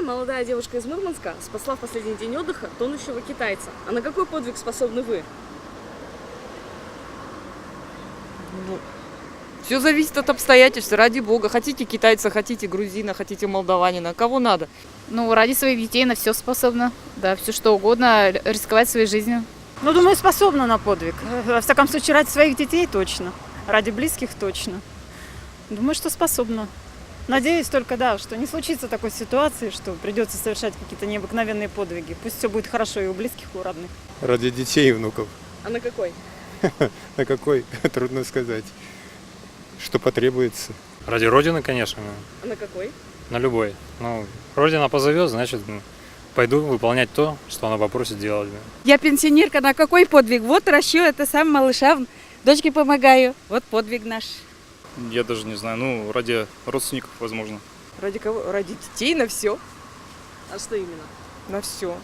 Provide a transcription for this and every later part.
Молодая девушка из Мурманска спасла в последний день отдыха тонущего китайца. А на какой подвиг способны вы? Все зависит от обстоятельств, ради бога. Хотите китайца, хотите грузина, хотите молдаванина, кого надо. Ну, ради своих детей на все способна. Да, все что угодно, рисковать своей жизнью. Ну, думаю, способна на подвиг. Во всяком случае, ради своих детей точно. Ради близких точно. Думаю, что способна. Надеюсь только, да, что не случится такой ситуации, что придется совершать какие-то необыкновенные подвиги. Пусть все будет хорошо и у близких, и у родных. Ради детей и внуков. А на какой? На какой? Трудно сказать. Что потребуется. Ради Родины, конечно, А на какой? на любой. Ну, Родина позовет, значит, пойду выполнять то, что она попросит делать. Я пенсионерка, на какой подвиг? Вот ращу, это сам малышам, дочке помогаю. Вот подвиг наш. Я даже не знаю, ну, ради родственников, возможно. Ради кого? Ради детей на все. А что именно? На все.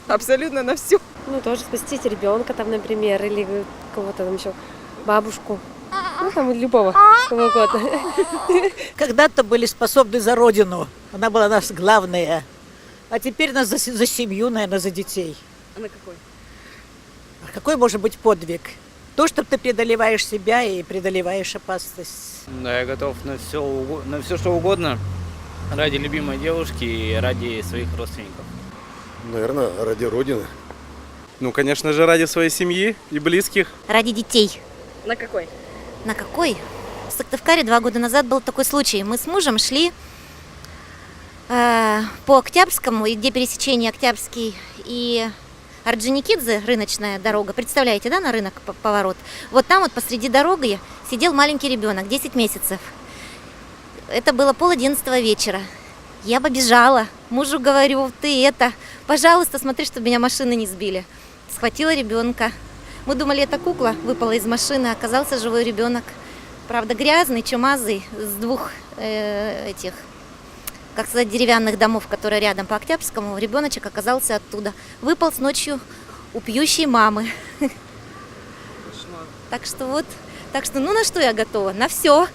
Абсолютно на все. Ну, тоже спасти ребенка там, например, или кого-то там еще, бабушку. Ну, там любого, кого угодно. Когда-то были способны за родину. Она была нас главная. А теперь нас за семью, наверное, за детей. А на какой? А какой может быть подвиг? То, что ты преодолеваешь себя и преодолеваешь опасность. Да, я готов на все что угодно. Ради любимой девушки и ради своих родственников. Наверное, ради Родины. Ну, конечно же, ради своей семьи и близких. Ради детей. На какой? На какой? В Сыктывкаре 2 года назад был такой случай. Мы с мужем шли по Октябрьскому, и где пересечение Октябрьский и Орджоникидзе, рыночная дорога. Представляете, да, на рынок поворот? Вот там вот посреди дороги сидел маленький ребенок, 10 месяцев. Это было 10:30 вечера. Я побежала. Мужу говорю, пожалуйста, смотри, чтобы меня машины не сбили. Схватила ребенка. Мы думали, это кукла выпала из машины, оказался живой ребенок. Правда, грязный, чумазый, с 2 как сказать, деревянных домов, которые рядом по Октябрьскому. Ребеночек оказался оттуда. Выполз ночью у пьющей мамы. Так что ну на что я готова? На все.